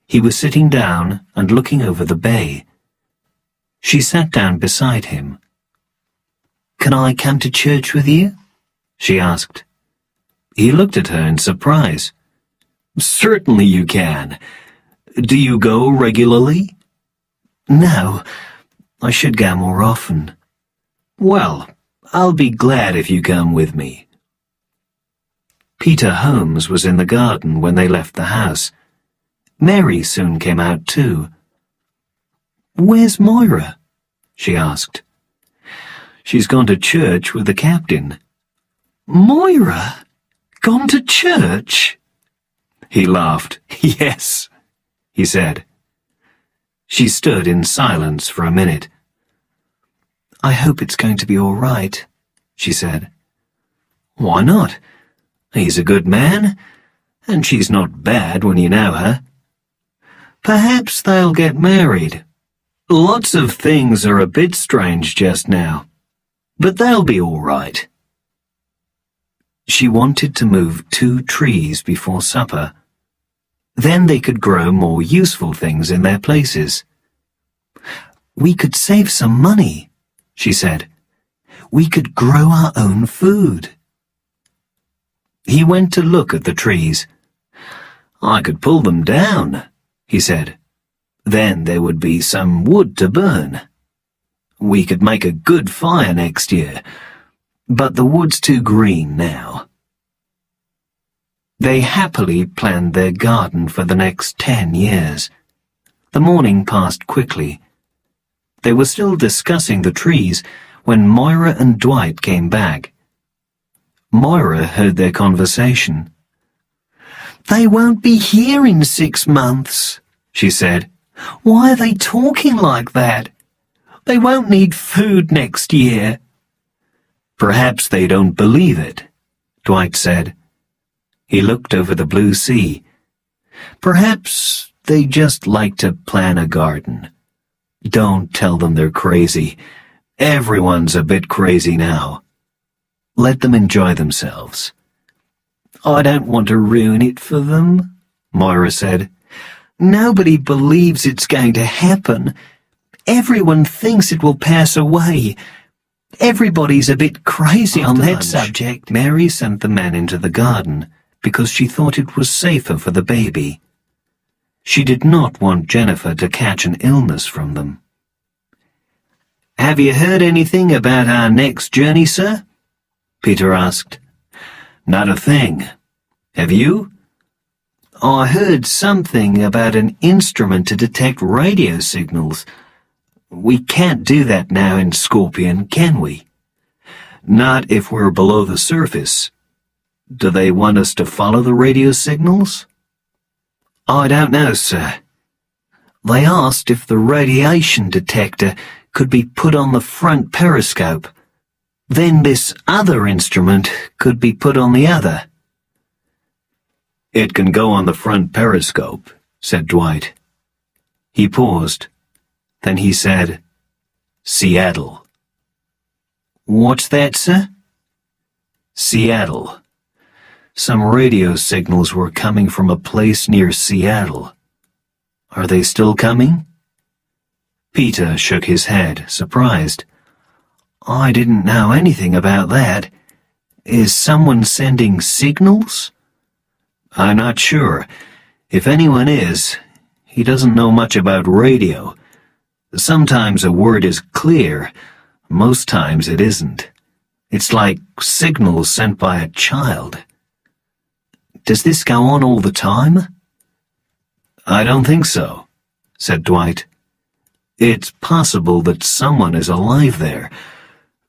He was sitting down and looking over the bay. She sat down beside him. "Can I come to church with you?" she asked. He looked at her in surprise. "Certainly you can. Do you go regularly?" "No, I should go more often." "Well, I'll be glad if you come with me." Peter Holmes was in the garden when they left the house. Mary soon came out too. "Where's Moira?" she asked. "She's gone to church with the captain." "Moira? Gone to church?" He laughed. "Yes," he said. She stood in silence for a minute. "I hope it's going to be all right," she said. "Why not? He's a good man, and she's not bad when you know her. Perhaps they'll get married. Lots of things are a bit strange just now, but they'll be all right." She wanted to move 2 trees before supper. Then they could grow more useful things in their places. "We could save some money," she said. "We could grow our own food." He went to look at the trees. "I could pull them down," he said. "Then there would be some wood to burn. We could make a good fire next year, but the wood's too green now." They happily planned their garden for the next 10 years. The morning passed quickly. They were still discussing the trees when Moira and Dwight came back. Moira heard their conversation. "They won't be here in 6 months," she said. "Why are they talking like that? They won't need food next year." "Perhaps they don't believe it," Dwight said. He looked over the blue sea. "Perhaps they just like to plan a garden. Don't tell them they're crazy. Everyone's a bit crazy now. Let them enjoy themselves." "I don't want to ruin it for them," Moira said. "Nobody believes it's going to happen. Everyone thinks it will pass away. Everybody's a bit crazy on that subject." Mary sent the men into the garden because she thought it was safer for the baby. She did not want Jennifer to catch an illness from them. "Have you heard anything about our next journey, sir?" Peter asked. "Not a thing. Have you?" "I heard something about an instrument to detect radio signals. We can't do that now in Scorpion, can we?" "Not if we're below the surface. Do they want us to follow the radio signals?" "I don't know, sir. They asked if the radiation detector could be put on the front periscope. Then this other instrument could be put on the other." "It can go on the front periscope," said Dwight. He paused. Then he said, "Seattle." "What's that, sir?" "Seattle. Some radio signals were coming from a place near Seattle. Are they still coming?" Peter shook his head, surprised. "I didn't know anything about that. Is someone sending signals?" "I'm not sure. If anyone is, he doesn't know much about radio. Sometimes a word is clear, most times it isn't. It's like signals sent by a child." "Does this go on all the time?" "I don't think so," said Dwight. "It's possible that someone is alive there,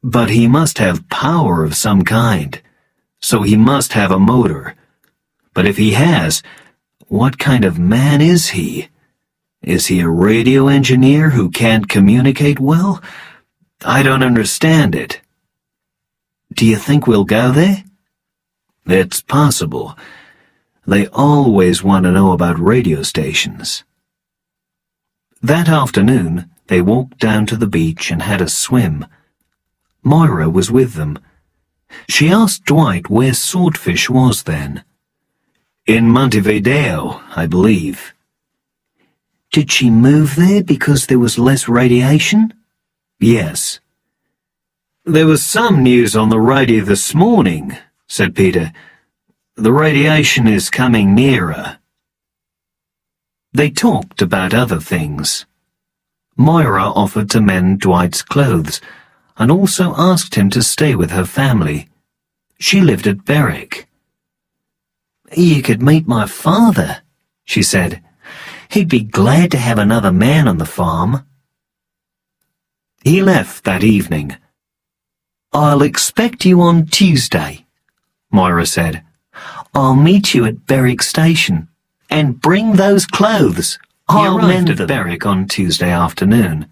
but he must have power of some kind, so he must have a motor. But if he has, what kind of man is he? Is he a radio engineer who can't communicate well? I don't understand it." "Do you think we'll go there?" "It's possible. They always want to know about radio stations." That afternoon, they walked down to the beach and had a swim. Moira was with them. She asked Dwight where Swordfish was then. "In Montevideo, I believe." Did she move there because there was less radiation? Yes. There was some news on the radio this morning, said Peter. The radiation is coming nearer. They talked about other things. Moira offered to mend Dwight's clothes and also asked him to stay with her family. She lived at Berwick. You could meet my father, she said. He'd be glad to have another man on the farm. He left that evening. I'll expect you on Tuesday, Moira said. I'll meet you at Berwick Station. And bring those clothes. I'll mend them. At Berwick on Tuesday afternoon.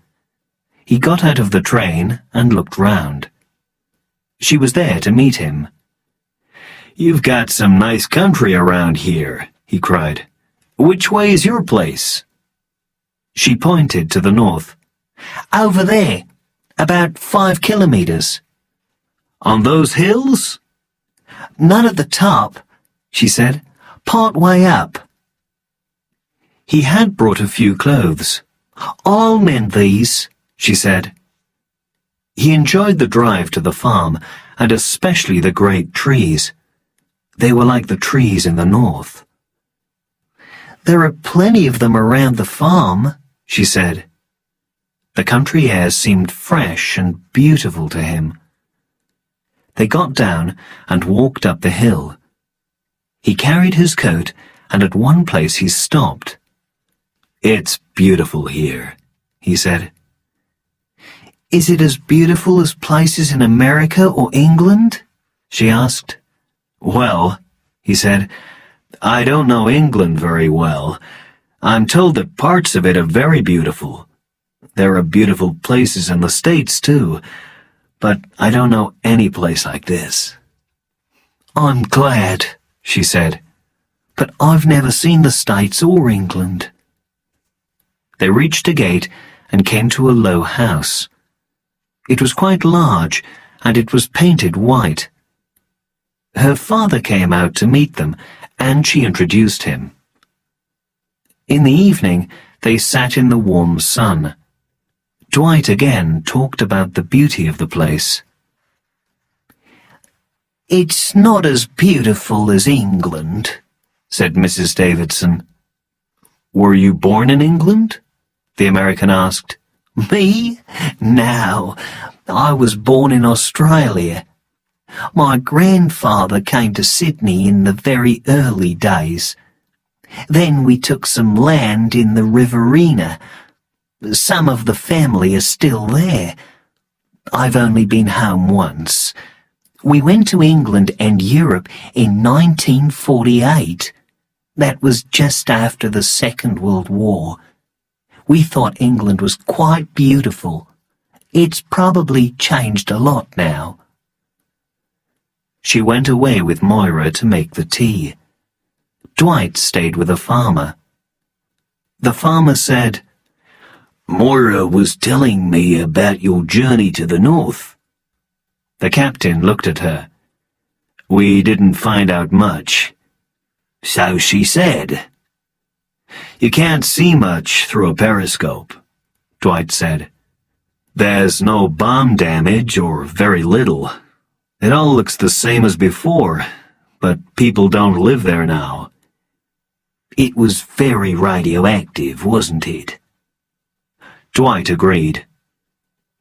He got out of the train and looked round. She was there to meet him. You've got some nice country around here, he cried. Which way is your place? She pointed to the north. Over there, about 5 kilometers. On those hills? None at the top, she said. Part way up. He had brought a few clothes. I'll mend these, she said. He enjoyed the drive to the farm, and especially the great trees. They were like the trees in the north. There are plenty of them around the farm, she said. The country air seemed fresh and beautiful to him. They got down and walked up the hill. He carried his coat, and at one place he stopped. It's beautiful here, he said. Is it as beautiful as places in America or England? She asked. Well, he said, I don't know England very well. I'm told that parts of it are very beautiful. There are beautiful places in the States, too, but I don't know any place like this. I'm glad, she said, but I've never seen the States or England. They reached a gate and came to a low house. It was quite large, and it was painted white. Her father came out to meet them, and she introduced him. In the evening, they sat in the warm sun. Dwight again talked about the beauty of the place. It's not as beautiful as England, said Mrs. Davidson. Were you born in England? The American asked. Me? No, I was born in Australia. My grandfather came to Sydney in the very early days. Then we took some land in the Riverina. Some of the family are still there. I've only been home once. We went to England and Europe in 1948. That was just after the Second World War. We thought England was quite beautiful. It's probably changed a lot now. She went away with Moira to make the tea. Dwight stayed with a farmer. The farmer said, Moira was telling me about your journey to the north. The captain looked at her. We didn't find out much. So she said. You can't see much through a periscope, Dwight said. There's no bomb damage, or very little. It all looks the same as before, but people don't live there now. It was very radioactive, wasn't it? Dwight agreed.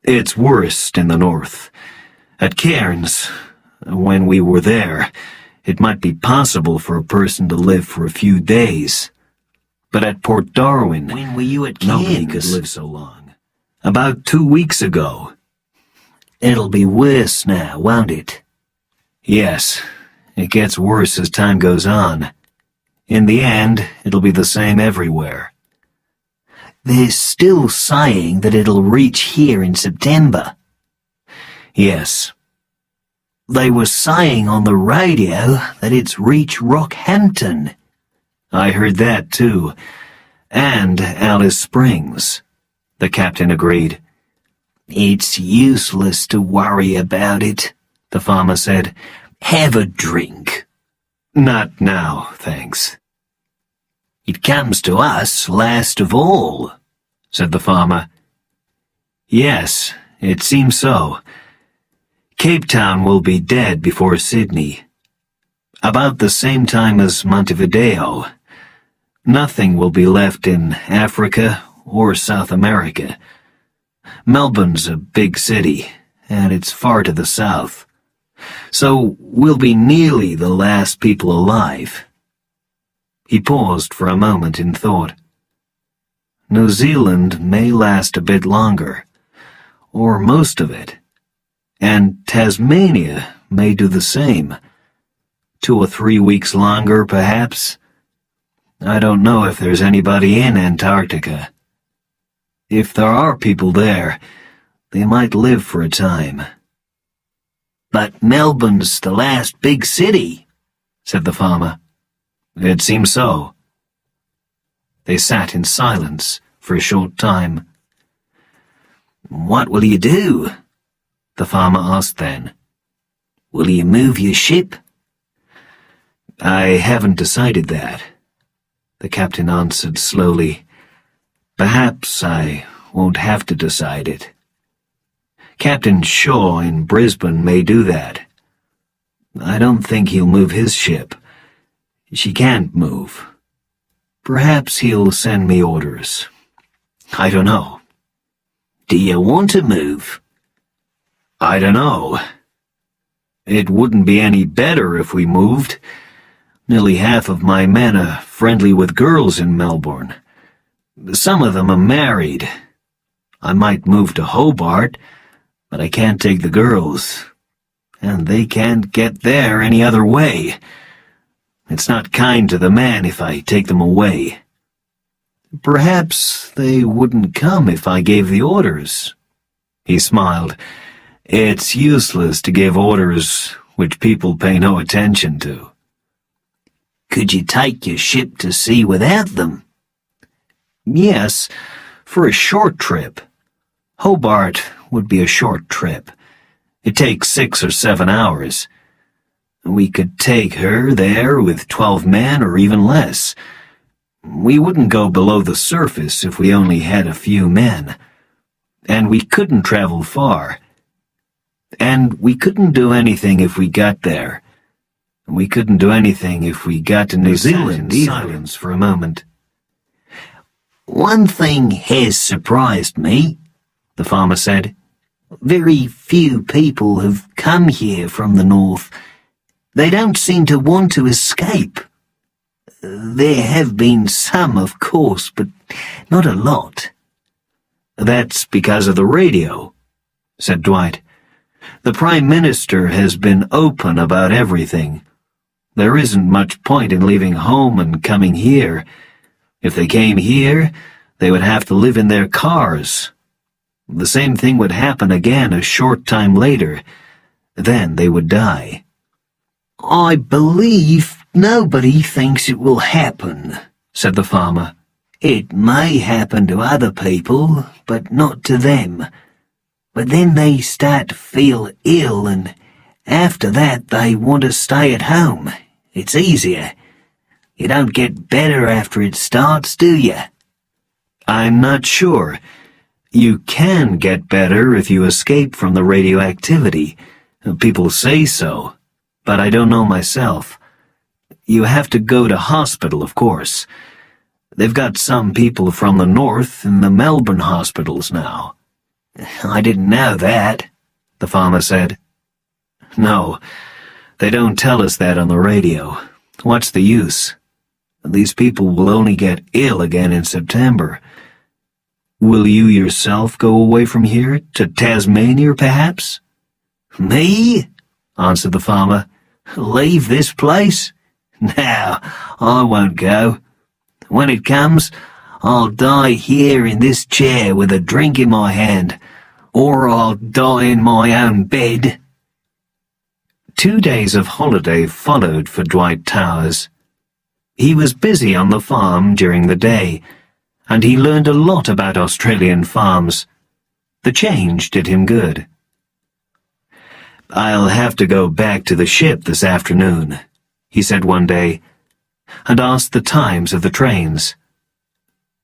It's worse in the north. At Cairns, when we were there, it might be possible for a person to live for a few days. But at Port Darwin, when were you at Cairns? Nobody could live so long. About 2 weeks ago. It'll be worse now, won't it? Yes, it gets worse as time goes on. In the end, it'll be the same everywhere. They're still saying that it'll reach here in September. Yes. They were saying on the radio that it's reached Rockhampton. I heard that too. And Alice Springs, the captain agreed. It's useless to worry about it, the farmer said. Have a drink. Not now, thanks. "It comes to us last of all," said the farmer. "Yes, it seems so. Cape Town will be dead before Sydney. About the same time as Montevideo. Nothing will be left in Africa or South America. Melbourne's a big city, and it's far to the south. So we'll be nearly the last people alive." He paused for a moment in thought. New Zealand may last a bit longer, or most of it, and Tasmania may do the same. 2 or 3 weeks longer, perhaps. I don't know if there's anybody in Antarctica. If there are people there, they might live for a time. "But Melbourne's the last big city," said the farmer. "It seems so." They sat in silence for a short time. "What will you do?" the farmer asked then. "Will you move your ship?" "I haven't decided that," the captain answered slowly. "Perhaps I won't have to decide it. Captain Shaw in Brisbane may do that. I don't think he'll move his ship. She can't move. Perhaps he'll send me orders. I don't know." "Do you want to move?" "I don't know. It wouldn't be any better if we moved. Nearly half of my men are friendly with girls in Melbourne. Some of them are married. I might move to Hobart, but I can't take the girls. And they can't get there any other way. It's not kind to the men if I take them away. Perhaps they wouldn't come if I gave the orders." He smiled. "It's useless to give orders which people pay no attention to." "Could you take your ship to sea without them?" "Yes, for a short trip. Hobart would be a short trip. It takes 6 or 7 hours. We could take her there with 12 men or even less. We wouldn't go below the surface if we only had a few men. And we couldn't travel far. And we couldn't do anything if we got there. We couldn't do anything if we got to New Zealand either." Silence for a moment. "One thing has surprised me," the farmer said. "Very few people have come here from the north. They don't seem to want to escape. There have been some, of course, but not a lot." "That's because of the radio," said Dwight. "The Prime Minister has been open about everything. There isn't much point in leaving home and coming here. If they came here, they would have to live in their cars. The same thing would happen again a short time later. Then they would die." "I believe nobody thinks it will happen," said the farmer. "It may happen to other people, but not to them. But then they start to feel ill, and after that they want to stay at home. It's easier. You don't get better after it starts, do you?" "I'm not sure. You can get better if you escape from the radioactivity. People say so, but I don't know myself. You have to go to hospital, of course. They've got some people from the north in the Melbourne hospitals now." "I didn't know that," the farmer said. "No, they don't tell us that on the radio. What's the use? These people will only get ill again in September. Will you yourself go away from here, to Tasmania, perhaps?" "Me?" answered the farmer. "Leave this place? No, I won't go. When it comes, I'll die here in this chair with a drink in my hand, or I'll die in my own bed." 2 days of holiday followed for Dwight Towers. He was busy on the farm during the day, and he learned a lot about Australian farms. The change did him good. "I'll have to go back to the ship this afternoon," he said one day. and asked the times of the trains.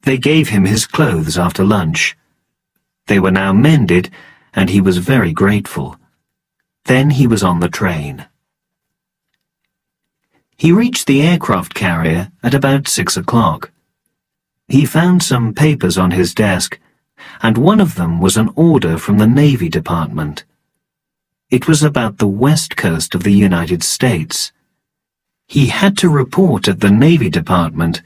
They gave him his clothes after lunch. They were now mended, and he was very grateful. Then he was on the train. He reached the aircraft carrier at about 6 o'clock. He found some papers on his desk, and one of them was an order from the Navy Department. It was about the west coast of the United States. He had to report at the Navy Department,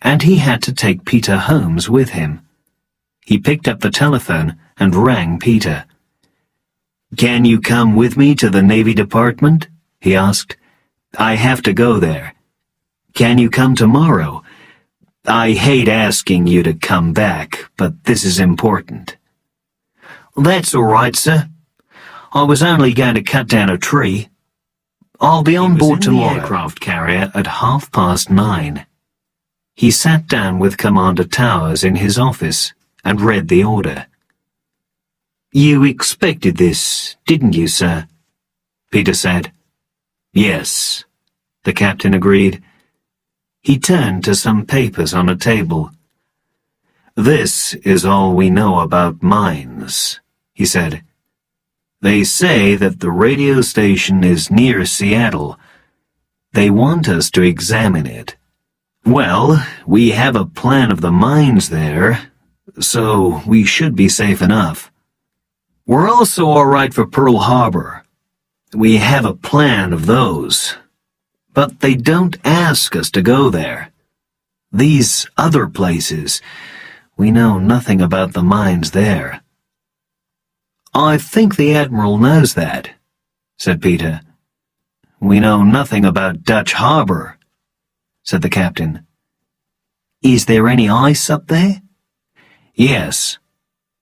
and he had to take Peter Holmes with him. He picked up the telephone and rang Peter. "Can you come with me to the Navy Department?" he asked. "I have to go there. Can you come tomorrow? I hate asking you to come back, but this is important." "That's all right, sir. I was only going to cut down a tree. I'll be on board tomorrow." The aircraft carrier at 9:30. He sat down with Commander Towers in his office and read the order. "You expected this, didn't you, sir?" Peter said. "Yes," the captain agreed. He turned to some papers on a table. "This is all we know about mines," he said. "They say that the radio station is near Seattle. They want us to examine it. Well, we have a plan of the mines there, so we should be safe enough. We're also all right for Pearl Harbor. We have a plan of those. But they don't ask us to go there. These other places, we know nothing about the mines there." "I think the Admiral knows that," said Peter. "We know nothing about Dutch Harbor," said the captain. "Is there any ice up there?" "Yes.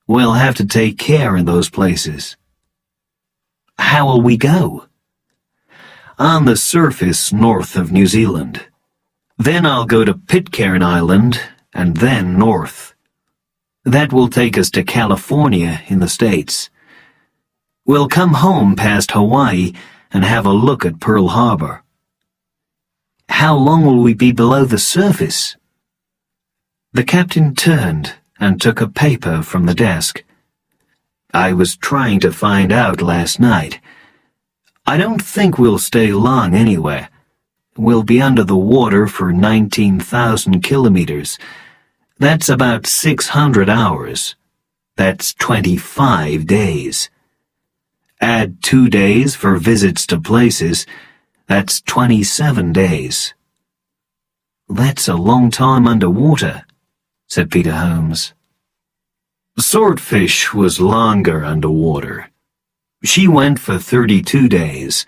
We'll have to take care in those places." "How will we go?" "On the surface north of New Zealand. Then I'll go to Pitcairn Island and then north. That will take us to California in the States. We'll come home past Hawaii and have a look at Pearl Harbor." "How long will we be below the surface?" The captain turned and took a paper from the desk. "I was trying to find out last night. I don't think we'll stay long anywhere. We'll be under the water for 19,000 kilometers. That's about 600 hours. That's 25 days. Add 2 days for visits to places. That's 27 days. "That's a long time underwater," said Peter Holmes. Swordfish was longer underwater. She went for 32 days.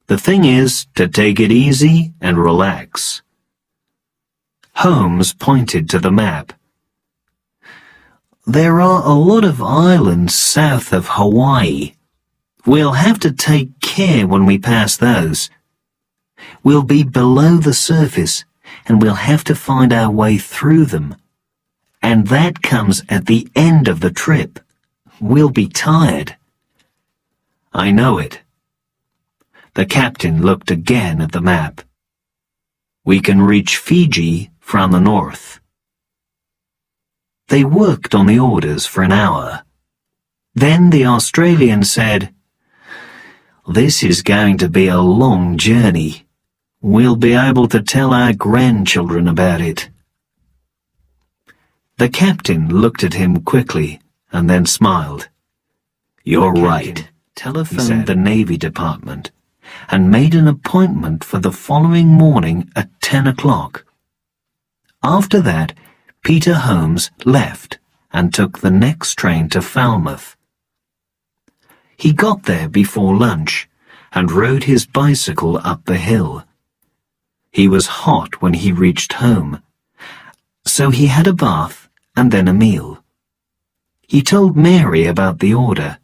The thing is to take it easy and relax. Holmes pointed to the map. "There are a lot of islands south of Hawaii. We'll have to take care when we pass those. We'll be below the surface, and we'll have to find our way through them. And that comes at the end of the trip. We'll be tired." "I know it." The captain looked again at the map. "We can reach Fiji from the north." They worked on the orders for an hour. Then the Australian said, "This is going to be a long journey. We'll be able to tell our grandchildren about it." The captain looked at him quickly and then smiled. "You're right," telephoned the Navy Department and made an appointment for the following morning at 10 o'clock. After that, Peter Holmes left and took the next train to Falmouth. He got there before lunch and rode his bicycle up the hill. He was hot when he reached home, so he had a bath and then a meal. He told Mary about the order.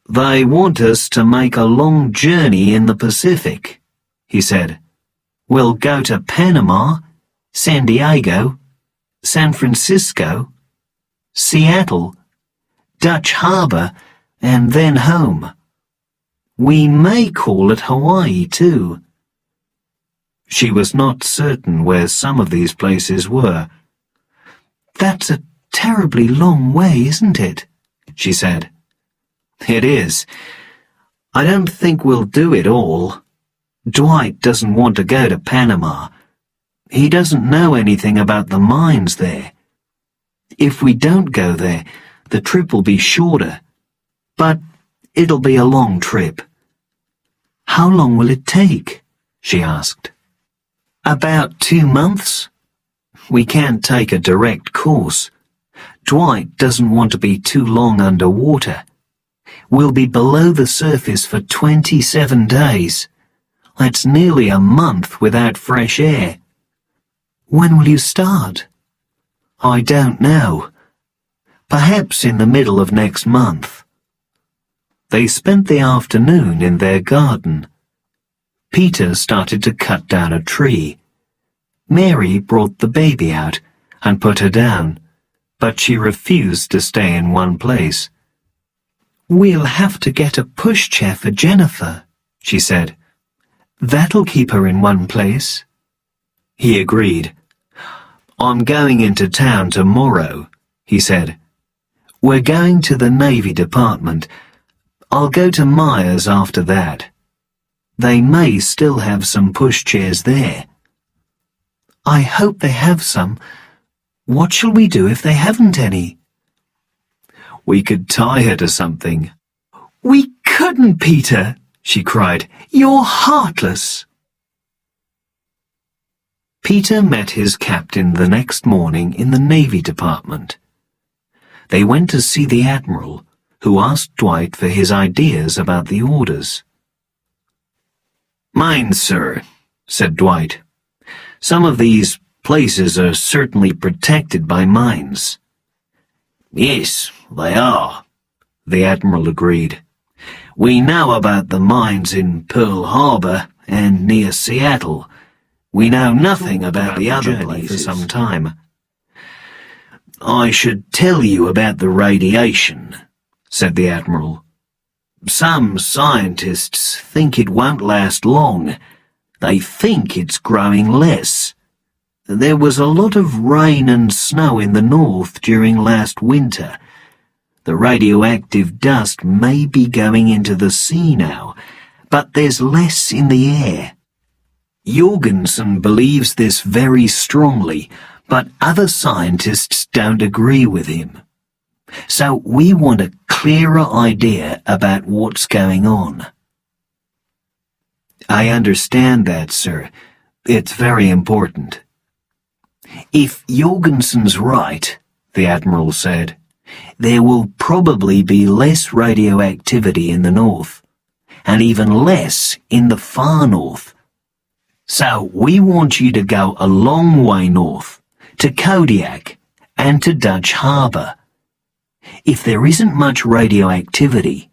"They want us to make a long journey in the Pacific," he said. "We'll go to Panama, San Diego, San Francisco, Seattle, Dutch Harbor, and then home. We may call at Hawaii, too." She was not certain where some of these places were. "That's a terribly long way, isn't it?" she said. "It is. I don't think we'll do it all. Dwight doesn't want to go to Panama. He doesn't know anything about the mines there. If we don't go there, the trip will be shorter. But it'll be a long trip." "How long will it take?" she asked. "About 2 months. We can't take a direct course. Dwight doesn't want to be too long underwater. We'll be below the surface for 27 days. That's nearly a month without fresh air." "When will you start?" "I don't know. Perhaps in the middle of next month." They spent the afternoon in their garden. Peter started to cut down a tree. Mary brought the baby out and put her down, but she refused to stay in one place. "We'll have to get a pushchair for Jennifer," she said. "That'll keep her in one place." He agreed. "I'm going into town tomorrow," he said. "We're going to the Navy Department. I'll go to Myers after that. They may still have some pushchairs there." "I hope they have some. What shall we do if they haven't any?" "We could tie her to something." "We couldn't, Peter," she cried. "You're heartless." Peter met his captain the next morning in the Navy Department. They went to see the Admiral, who asked Dwight for his ideas about the orders. "Mine, sir," said Dwight. "Some of these places are certainly protected by mines." "Yes, they are," the Admiral agreed. "We know about the mines in Pearl Harbor and near Seattle. We know nothing about the other places for some time." "I should tell you about the radiation," said the Admiral. "Some scientists think it won't last long. They think it's growing less. There was a lot of rain and snow in the north during last winter. The radioactive dust may be going into the sea now, but there's less in the air. Jorgensen believes this very strongly, but other scientists don't agree with him. So we want a clearer idea about what's going on." "I understand that, sir. It's very important." "If Jorgensen's right," the Admiral said, "there will probably be less radioactivity in the north, and even less in the far north. So we want you to go a long way north, to Kodiak and to Dutch Harbor. If there isn't much radioactivity,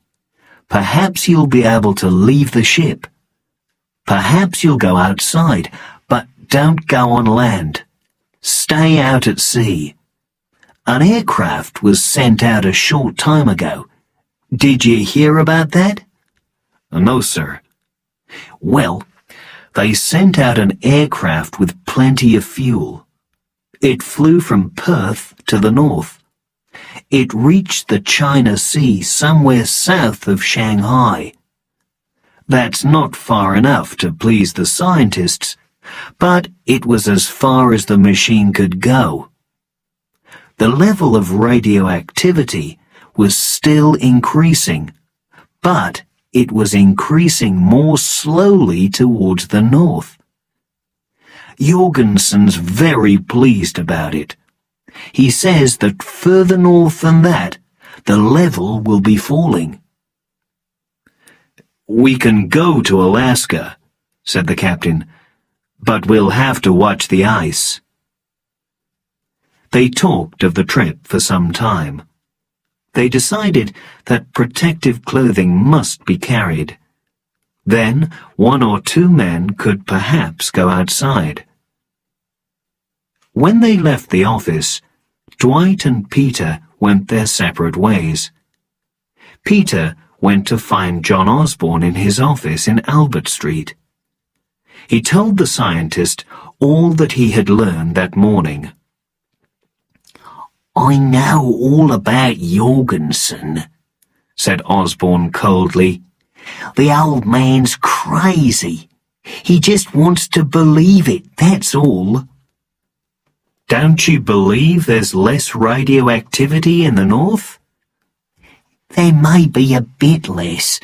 perhaps you'll be able to leave the ship. Perhaps you'll go outside, but don't go on land. Stay out at sea. An aircraft was sent out a short time ago. Did you hear about that?" "No, sir." "Well, they sent out an aircraft with plenty of fuel. It flew from Perth to the north. It reached the China Sea somewhere south of Shanghai. That's not far enough to please the scientists, but it was as far as the machine could go. The level of radioactivity was still increasing, but it was increasing more slowly towards the north. Jorgensen's very pleased about it. He says that further north than that, the level will be falling." "We can go to Alaska," said the captain, "but we'll have to watch the ice." They talked of the trip for some time. They decided that protective clothing must be carried. Then 1 or 2 men could perhaps go outside. When they left the office, Dwight and Peter went their separate ways. Peter went to find John Osborne in his office in Albert Street. He told the scientist all that he had learned that morning. "I know all about Jorgensen," said Osborne coldly. "The old man's crazy. He just wants to believe it, that's all." "Don't you believe there's less radioactivity in the north?" "There may be a bit less,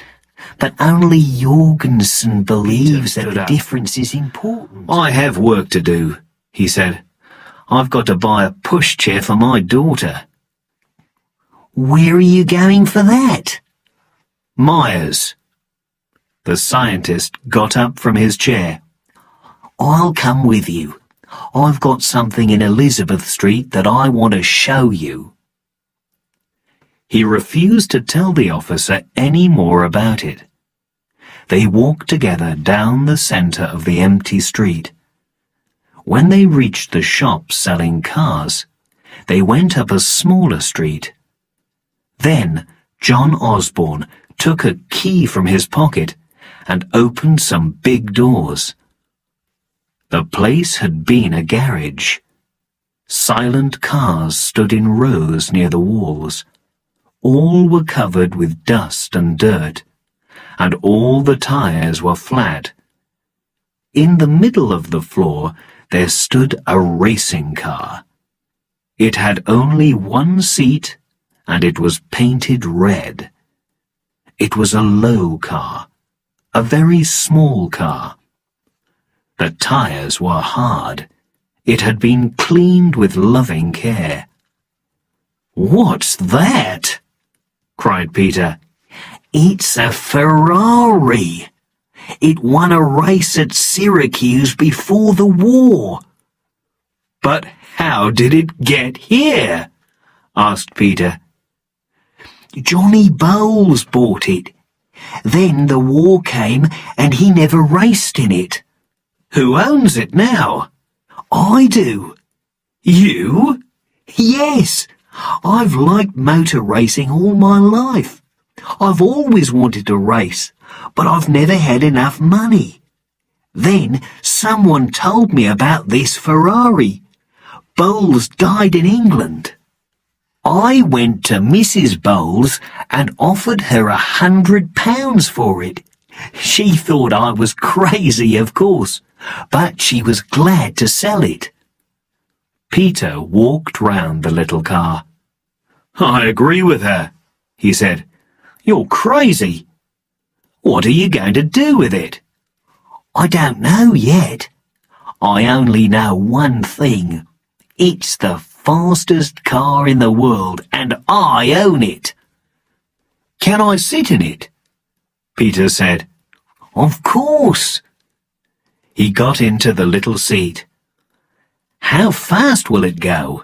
but only Jorgensen believes that the difference is important." "I have work to do," he said. "I've got to buy a pushchair for my daughter." "Where are you going for that?" "Myers." The scientist got up from his chair. "I'll come with you. I've got something in Elizabeth Street that I want to show you." He refused to tell the officer any more about it. They walked together down the centre of the empty street. When they reached the shop selling cars, they went up a smaller street. Then John Osborne took a key from his pocket and opened some big doors. The place had been a garage. Silent cars stood in rows near the walls. All were covered with dust and dirt, and all the tires were flat. In the middle of the floor there stood a racing car. It had only one seat, and it was painted red. It was a low car, a very small car. The tires were hard. It had been cleaned with loving care. "What's that?" cried Peter. "It's a Ferrari. It won a race at Syracuse before the war." "But how did it get here?" asked Peter. "Johnny Bowles bought it. Then the war came and he never raced in it." "Who owns it now?" "I do." "You?" "Yes. I've liked motor racing all my life. I've always wanted to race, but I've never had enough money. Then someone told me about this Ferrari. Bowles died in England. I went to Mrs. Bowles and offered her £100 for it. She thought I was crazy, of course, but she was glad to sell it." Peter walked round the little car. "I agree with her," he said. "You're crazy. What are you going to do with it?" "I don't know yet. I only know one thing. It's the fastest car in the world, and I own it." "Can I sit in it?" Peter said. "Of course." He got into the little seat. "How fast will it go?"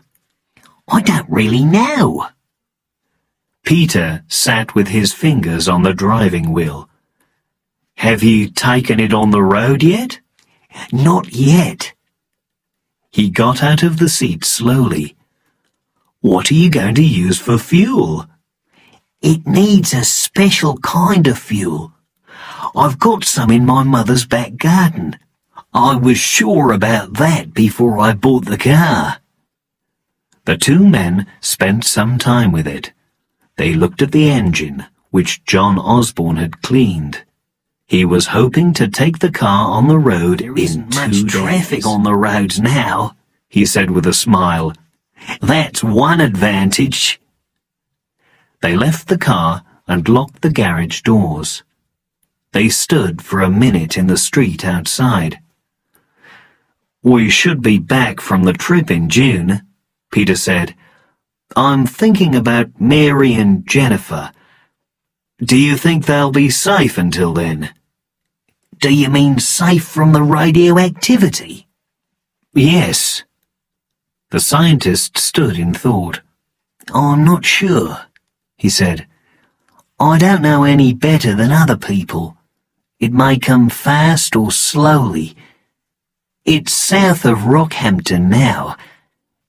"I don't really know." Peter sat with his fingers on the driving wheel. "Have you taken it on the road yet?" "Not yet." He got out of the seat slowly. "What are you going to use for fuel?" "It needs a special kind of fuel. I've got some in my mother's back garden. I was sure about that before I bought the car." The two men spent some time with it. They looked at the engine, which John Osborne had cleaned. He was hoping to take the car on the road "There in isn't 2 much days. traffic on the roads now," he said with a smile. "That's one advantage." They left the car and locked the garage doors. They stood for a minute in the street outside. "We should be back from the trip in June," Peter said. "I'm thinking about Mary and Jennifer. Do you think they'll be safe until then?" "Do you mean safe from the radioactivity?" "Yes." The scientist stood in thought. "I'm not sure," he said. "I don't know any better than other people. It may come fast or slowly. It's south of Rockhampton now.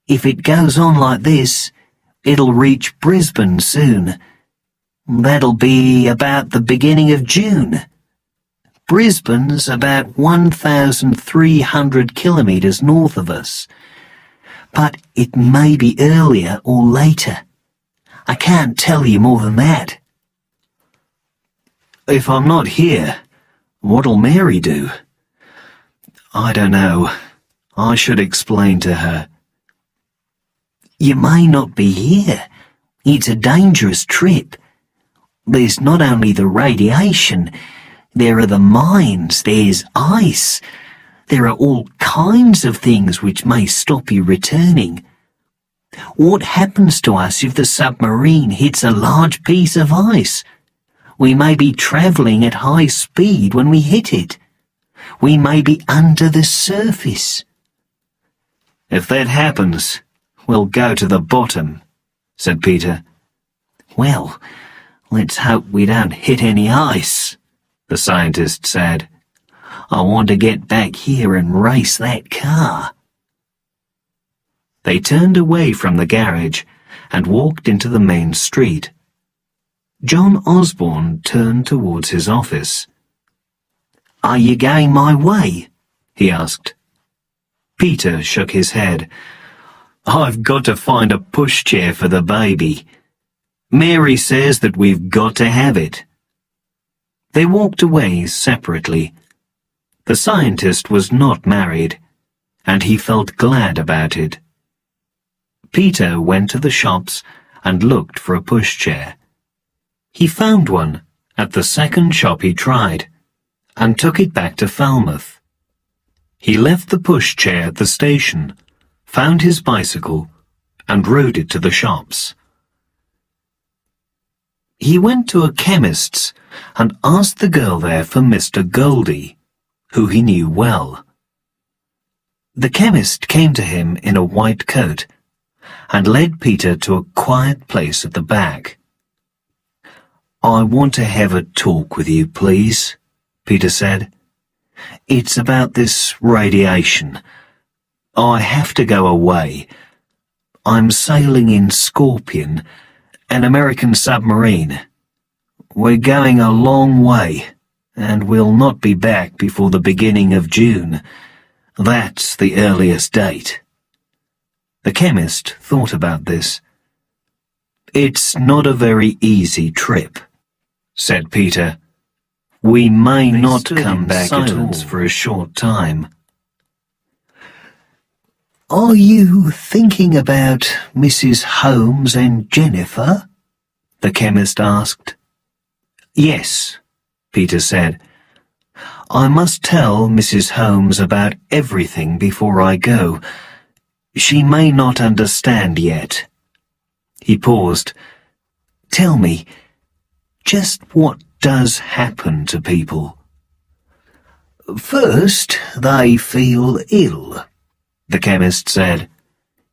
If it goes on like this, it'll reach Brisbane soon. That'll be about the beginning of June. Brisbane's about 1,300 kilometres north of us, but it may be earlier or later. I can't tell you more than that. If I'm not here, what'll Mary do? I don't know. I should explain to her. You may not be here. It's a dangerous trip. There's not only the radiation, there are the mines, there's ice. There are all kinds of things which may stop you returning. What happens to us if the submarine hits a large piece of ice? We may be travelling at high speed when we hit it. We may be under the surface. If that happens, we'll go to the bottom, said Peter. Well, let's hope we don't hit any ice, the scientist said. I want to get back here and race that car. They turned away from the garage and walked into the main street. John Osborne turned towards his office. Are you going my way? He asked. Peter shook his head. I've got to find a pushchair for the baby. Mary says that we've got to have it. They walked away separately. The scientist was not married, and he felt glad about it. Peter went to the shops and looked for a pushchair. He found one at the second shop he tried, and took it back to Falmouth. He left the pushchair at the station, found his bicycle, and rode it to the shops. He went to a chemist's and asked the girl there for Mr. Goldie, who he knew well. The chemist came to him in a white coat and led Peter to a quiet place at the back. I want to have a talk with you, please, Peter said. It's about this radiation. I have to go away. I'm sailing in Scorpion, an American submarine. We're going a long way, and we'll not be back before the beginning of June. That's the earliest date. The chemist thought about this. It's not a very easy trip, said Peter. We may not come back at all for a short time. Are you thinking about Mrs. Holmes and Jennifer? The chemist asked. Yes, Peter said. I must tell Mrs. Holmes about everything before I go. She may not understand yet. He paused. Tell me, just what does happen to people? First, they feel ill, the chemist said.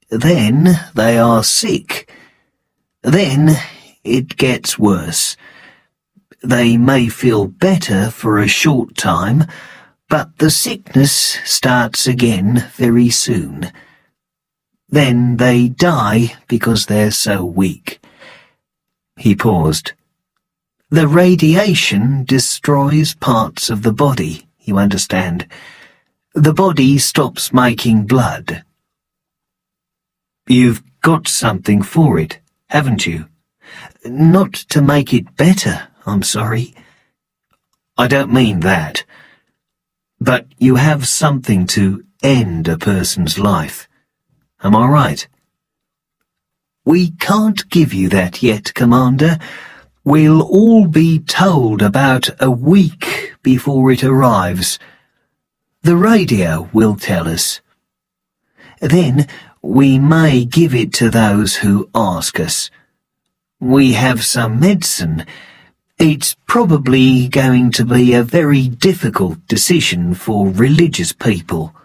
Then they are sick. Then it gets worse. They may feel better for a short time, but the sickness starts again very soon. Then they die because they're so weak. He paused. The radiation destroys parts of the body, you understand. The body stops making blood. You've got something for it, haven't you? Not to make it better, I'm sorry. I don't mean that. But you have something to end a person's life. Am I right? We can't give you that yet, Commander. We'll all be told about a week before it arrives. The radio will tell us. Then we may give it to those who ask us. We have some medicine. It's probably going to be a very difficult decision for religious people.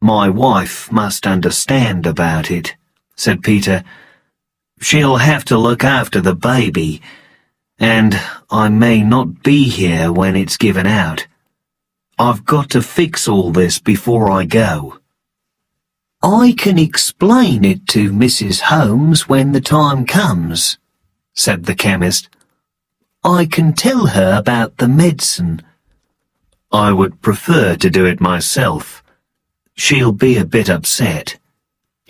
My wife must understand about it, said Peter. She'll have to look after the baby, and I may not be here when it's given out. I've got to fix all this before I go. I can explain it to Mrs. Holmes when the time comes, said the chemist. I can tell her about the medicine. I would prefer to do it myself. She'll be a bit upset.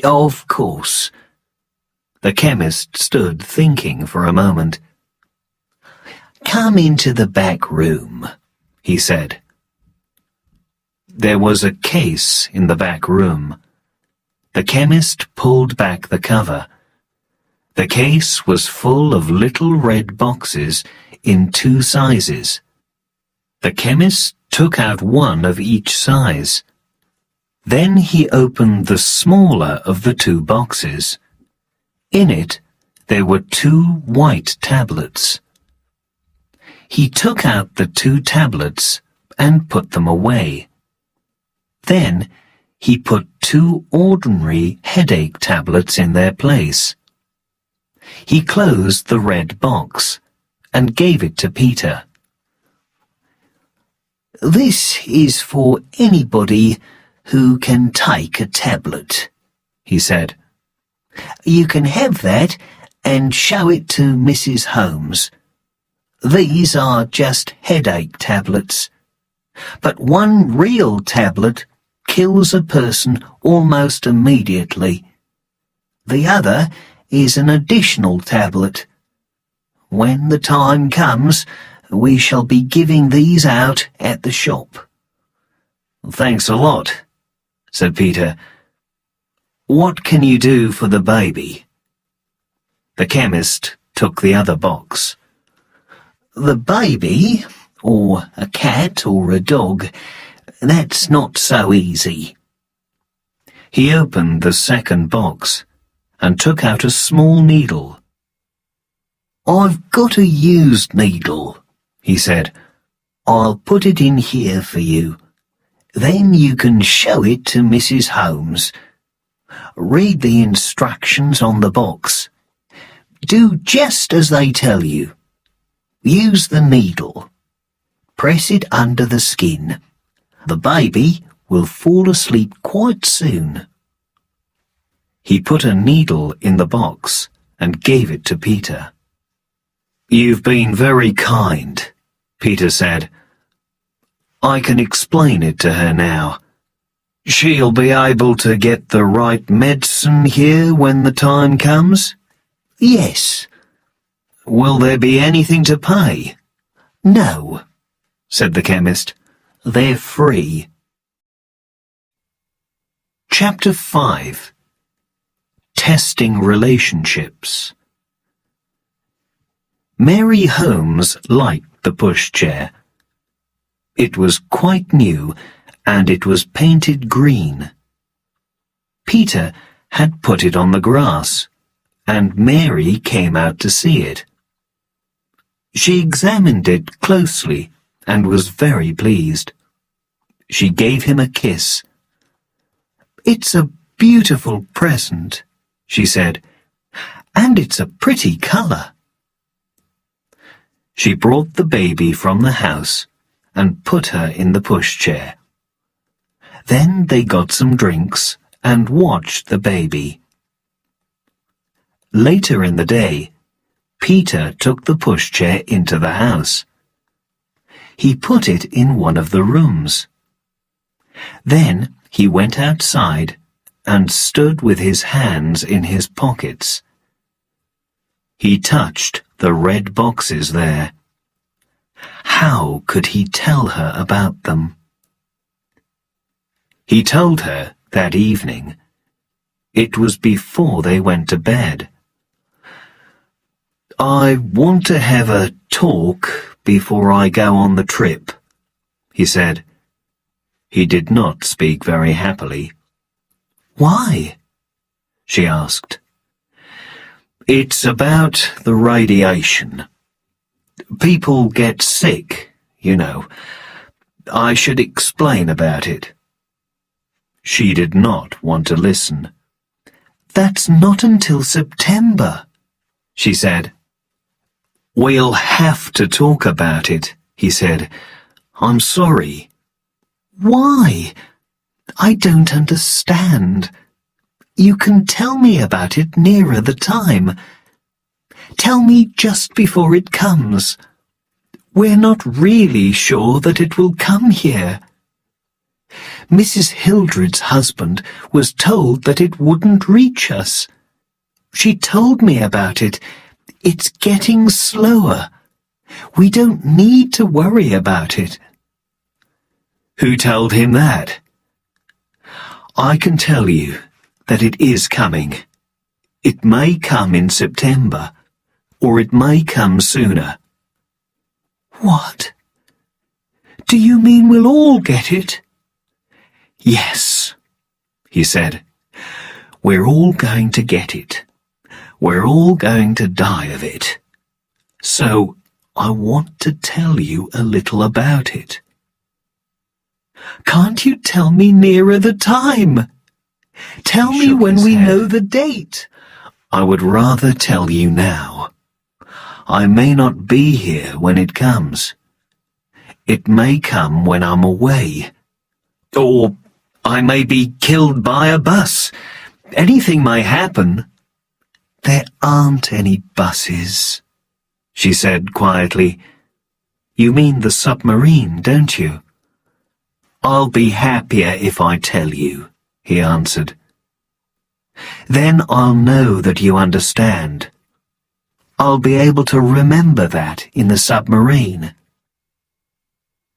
Of course. The chemist stood thinking for a moment. Come into the back room, he said. There was a case in the back room. The chemist pulled back the cover. The case was full of little red boxes in 2 sizes. The chemist took out one of each size. Then he opened the smaller of the 2 boxes. In it, there were 2 white tablets. He took out the 2 tablets and put them away. Then he put 2 ordinary headache tablets in their place. He closed the red box and gave it to Peter. This is for anybody who can take a tablet, he said. You can have that and show it to Mrs. Holmes. These are just headache tablets. But one real tablet kills a person almost immediately. The other is an additional tablet. When the time comes, we shall be giving these out at the shop. Thanks a lot, said Peter. What can you do for the baby? The chemist took the other box. The baby, or a cat or a dog, that's not so easy. He opened the second box and took out a small needle. I've got a used needle, he said. I'll put it in here for you. Then you can show it to Mrs. Holmes. Read the instructions on the box. Do just as they tell you. Use the needle. Press it under the skin. The baby will fall asleep quite soon. He put a needle in the box and gave it to Peter. You've been very kind, Peter said. I can explain it to her now. She'll be able to get the right medicine here when the time comes? Yes. Will there be anything to pay? No, said the chemist. They're free. Chapter 5. Testing Relationships. Mary Holmes liked the pushchair. It was quite new, and it was painted green. Peter had put it on the grass, and Mary came out to see it. She examined it closely and was very pleased. She gave him a kiss. "It's a beautiful present," she said, "and it's a pretty colour." She brought the baby from the house and put her in the pushchair. Then they got some drinks and watched the baby. Later in the day, Peter took the pushchair into the house. He put it in one of the rooms. Then he went outside and stood with his hands in his pockets. He touched the red boxes there. How could he tell her about them? He told her that evening. It was before they went to bed. "I want to have a talk before I go on the trip," he said. He did not speak very happily. "Why?" she asked. "It's about the radiation. People get sick, you know. I should explain about it." She did not want to listen. "That's not until September," she said. "We'll have to talk about it," he said. "I'm sorry." "Why? I don't understand. You can tell me about it nearer the time. Tell me just before it comes. We're not really sure that it will come here. Mrs. Hildred's husband was told that it wouldn't reach us. She told me about it. It's getting slower. We don't need to worry about it. Who told him that? I can tell you that it is coming. It may come in September, or it may come sooner. What? Do you mean we'll all get it? Yes, he said. We're all going to get it. We're all going to die of it. So I want to tell you a little about it. Can't you tell me nearer the time? Tell me when we know the date. I would rather tell you now. I may not be here when it comes. It may come when I'm away. Or I may be killed by a bus. Anything may happen. There aren't any buses, she said quietly. You mean the submarine, don't you? I'll be happier if I tell you, he answered. Then I'll know that you understand. I'll be able to remember that in the submarine.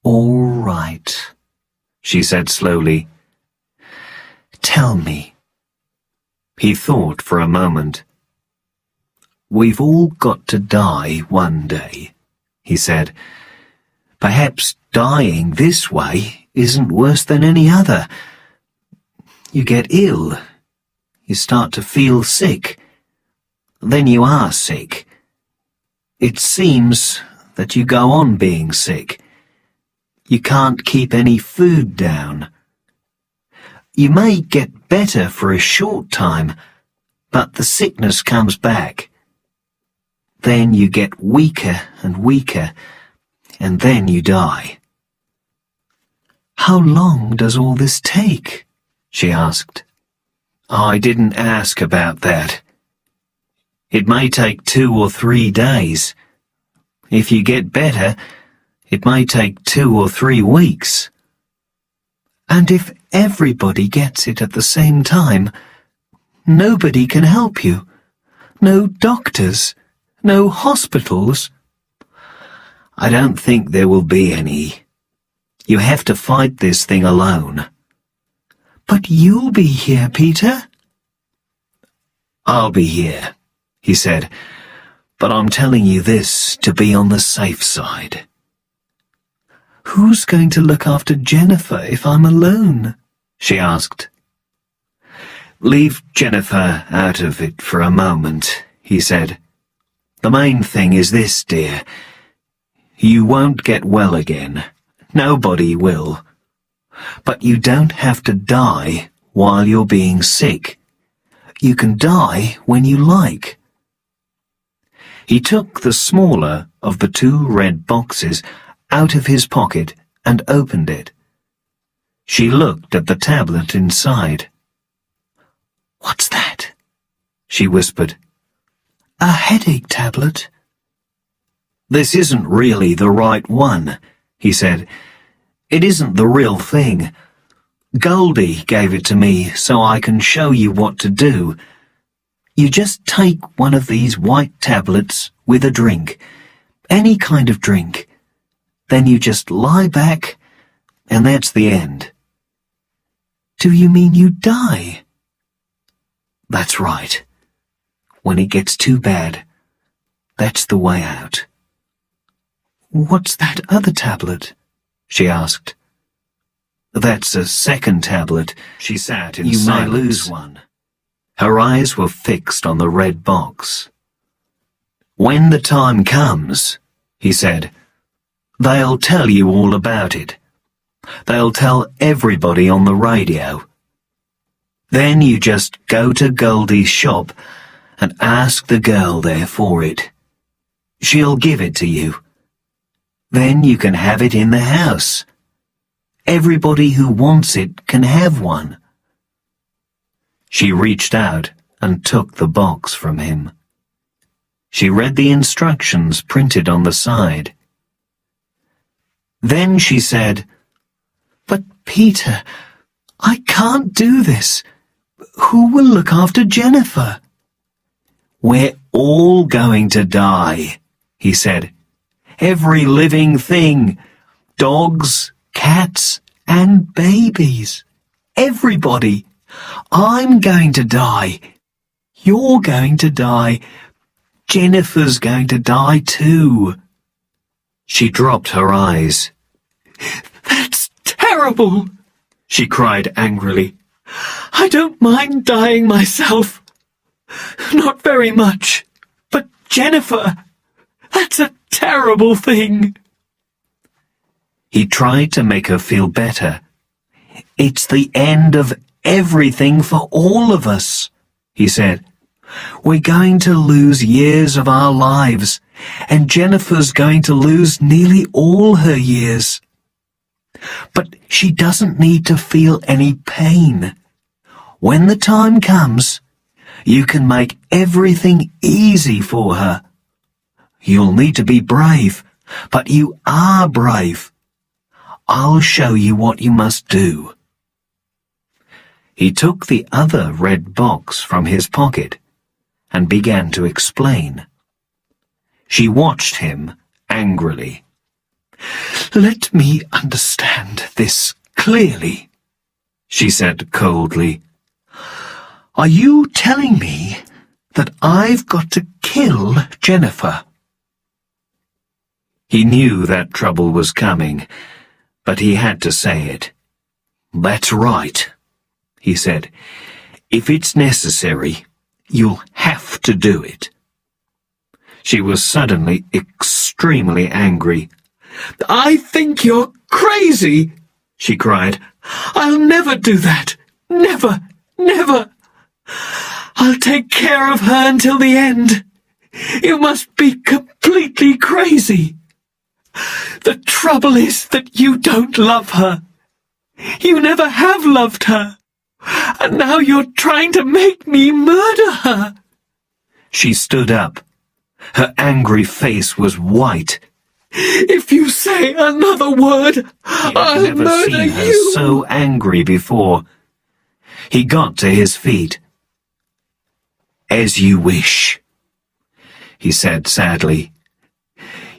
All right, she said slowly. Tell me. He thought for a moment. We've all got to die one day, he said. Perhaps dying this way isn't worse than any other. You get ill. You start to feel sick. Then you are sick. It seems that you go on being sick. You can't keep any food down. You may get better for a short time, but the sickness comes back. Then you get weaker and weaker, and then you die. How long does all this take? She asked. I didn't ask about that. It may take 2 or 3 days. If you get better, it may take 2 or 3 weeks. And if everybody gets it at the same time, nobody can help you. No doctors. No hospitals. I don't think there will be any. You have to fight this thing alone. But you'll be here, Peter. I'll be here, he said, but I'm telling you this to be on the safe side. Who's going to look after Jennifer if I'm alone? She asked. Leave Jennifer out of it for a moment, he said. The main thing is this, dear. You won't get well again. Nobody will. But you don't have to die while you're being sick. You can die when you like. He took the smaller of the 2 red boxes out of his pocket and opened it. She looked at the tablet inside. What's that? She whispered. A headache tablet. This isn't really the right one, he said. It isn't the real thing. Goldie gave it to me so I can show you what to do. You just take one of these white tablets with a drink, any kind of drink. Then you just lie back, and that's the end. Do you mean you die? That's right. When it gets too bad, that's the way out. What's that other tablet? She asked. That's a second tablet. She sat in silence. You may lose one. Her eyes were fixed on the red box. When the time comes, he said, they'll tell you all about it. They'll tell everybody on the radio. Then you just go to Goldie's shop and ask the girl there for it. She'll give it to you. Then you can have it in the house. Everybody who wants it can have one. She reached out and took the box from him. She read the instructions printed on the side. Then she said, "But Peter, I can't do this. Who will look after Jennifer?" "We're all going to die," he said. "Every living thing. Dogs, cats, and babies. Everybody. I'm going to die. You're going to die. Jennifer's going to die too." She dropped her eyes. "That's terrible," she cried angrily. "I don't mind dying myself. Not very much. But Jennifer, that's a terrible thing." He tried to make her feel better. "It's the end of everything for all of us," he said. "We're going to lose years of our lives, and Jennifer's going to lose nearly all her years. But she doesn't need to feel any pain. When the time comes, you can make everything easy for her. You'll need to be brave, but you are brave. I'll show you what you must do." He took the other red box from his pocket and began to explain. She watched him angrily. "Let me understand this clearly," she said coldly. "Are you telling me that I've got to kill Jennifer?" He knew that trouble was coming, but he had to say it. "That's right," he said. "If it's necessary, you'll have to do it." She was suddenly extremely angry. "I think you're crazy," she cried. "I'll never do that. Never, never. I'll take care of her until the end. You must be completely crazy. The trouble is that you don't love her. You never have loved her. And now you're trying to make me murder her." She stood up. Her angry face was white. "If you say another word, I'll murder you." He had never seen her so angry before. He got to his feet. "As you wish," he said sadly.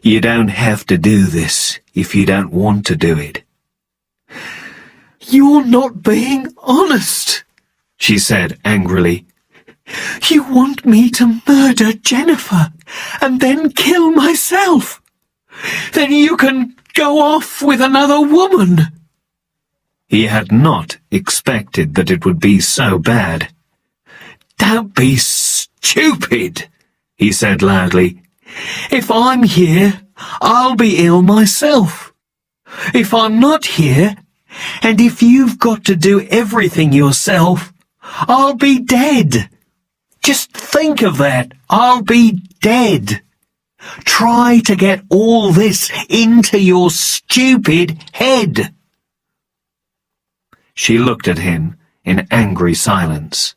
"You don't have to do this if you don't want to do it." "You're not being honest," she said angrily. "You want me to murder Jennifer and then kill myself. Then you can go off with another woman." He had not expected that it would be so bad. "Don't be stupid," he said loudly. "If I'm here, I'll be ill myself. If I'm not here, and if you've got to do everything yourself, I'll be dead. Just think of that. I'll be dead. Try to get all this into your stupid head." She looked at him in angry silence.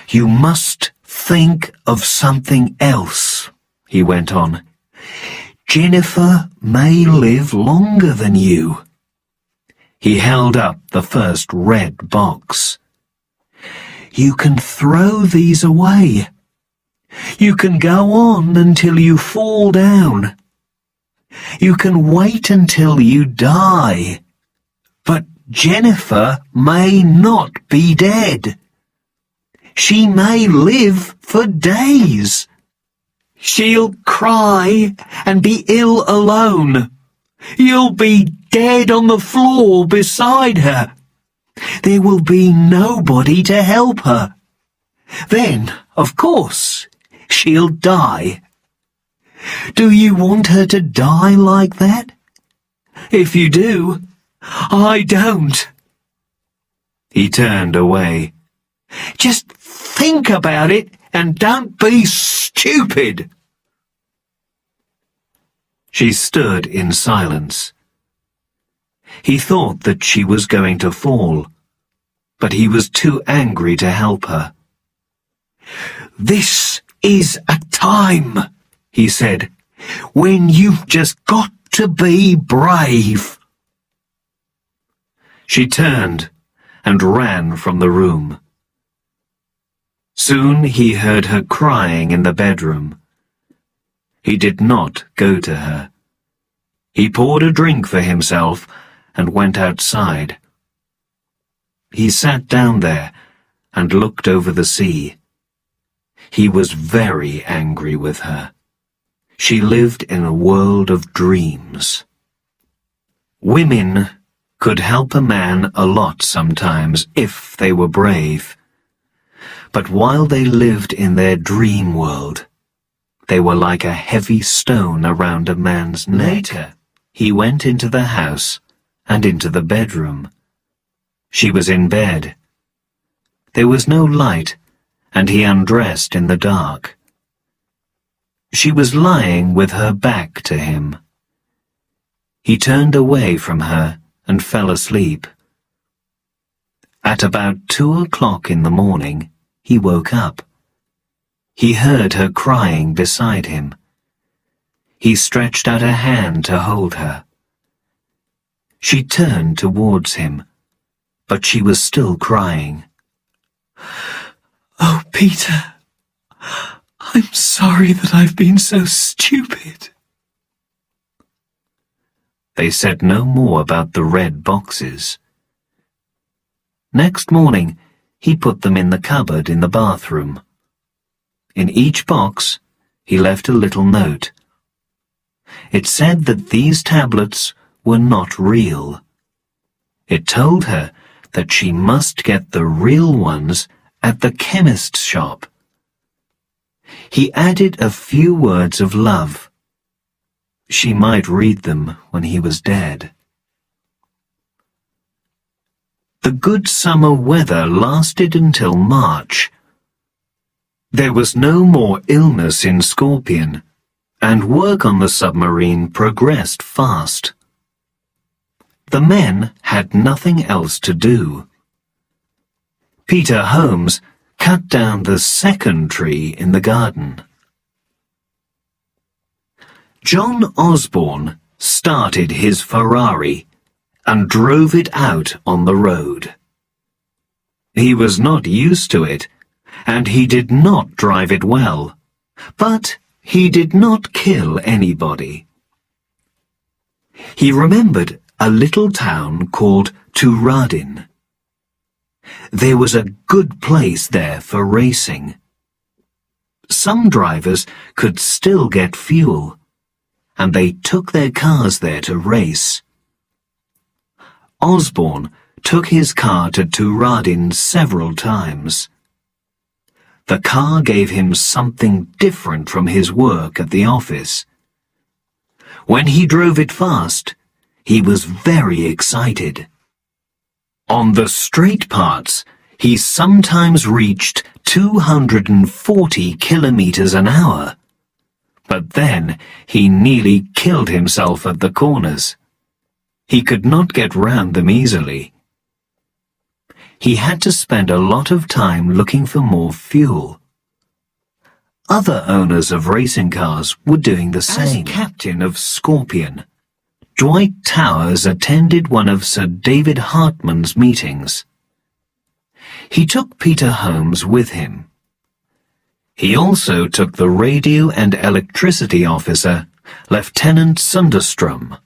"You must think of something else," he went on. "Jennifer may live longer than you." He held up the first red box. "You can throw these away. You can go on until you fall down. You can wait until you die. But Jennifer may not be dead. She may live for days. She'll cry and be ill alone. You'll be dead on the floor beside her. There will be nobody to help her. Then, of course, she'll die. Do you want her to die like that? If you do, I don't." He turned away. "Just think about it and don't be stupid." She stood in silence. He thought that she was going to fall, but he was too angry to help her. "This is a time," he said, "when you've just got to be brave." She turned and ran from the room. Soon he heard her crying in the bedroom. He did not go to her. He poured a drink for himself and went outside. He sat down there and looked over the sea. He was very angry with her. She lived in a world of dreams. Women could help a man a lot sometimes if they were brave. But while they lived in their dream world, they were like a heavy stone around a man's neck. Later, he went into the house and into the bedroom. She was in bed. There was no light, and he undressed in the dark. She was lying with her back to him. He turned away from her and fell asleep. At about 2 o'clock in the morning, he woke up. He heard her crying beside him. He stretched out a hand to hold her. She turned towards him, but she was still crying. "Oh, Peter, I'm sorry that I've been so stupid." They said no more about the red boxes. Next morning, he put them in the cupboard in the bathroom. In each box, he left a little note. It said that these tablets were not real. It told her that she must get the real ones at the chemist's shop. He added a few words of love. She might read them when he was dead. The good summer weather lasted until March. There was no more illness in Scorpion, and work on the submarine progressed fast. The men had nothing else to do. Peter Holmes cut down the second tree in the garden. John Osborne started his Ferrari and drove it out on the road. He was not used to it, and he did not drive it well, but he did not kill anybody. He remembered a little town called Turadin. There was a good place there for racing. Some drivers could still get fuel, and they took their cars there to race. Osborne took his car to Turadin several times. The car gave him something different from his work at the office. When he drove it fast, he was very excited. On the straight parts, he sometimes reached 240 kilometers an hour. But then he nearly killed himself at the corners. He could not get round them easily. He had to spend a lot of time looking for more fuel. Other owners of racing cars were doing the same. As captain of Scorpion, Dwight Towers attended one of Sir David Hartman's meetings. He took Peter Holmes with him. He also took the radio and electricity officer, Lieutenant Sunderstrom,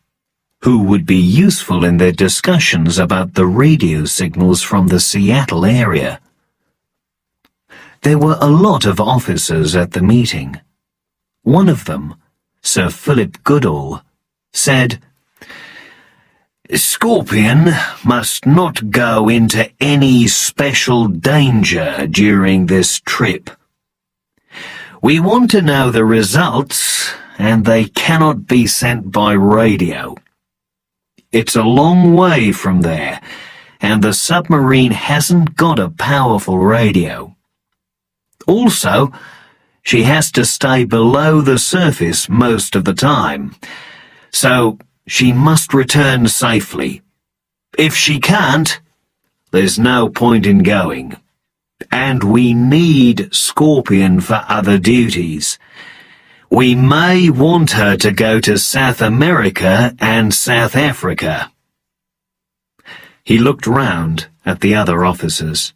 who would be useful in their discussions about the radio signals from the Seattle area. There were a lot of officers at the meeting. One of them, Sir Philip Goodall, said, "Scorpion must not go into any special danger during this trip. We want to know the results, and they cannot be sent by radio. It's a long way from there, and the submarine hasn't got a powerful radio. Also, she has to stay below the surface most of the time, so she must return safely. If she can't, there's no point in going. And we need Scorpion for other duties. We may want her to go to South America and South Africa. He looked round at the other officers.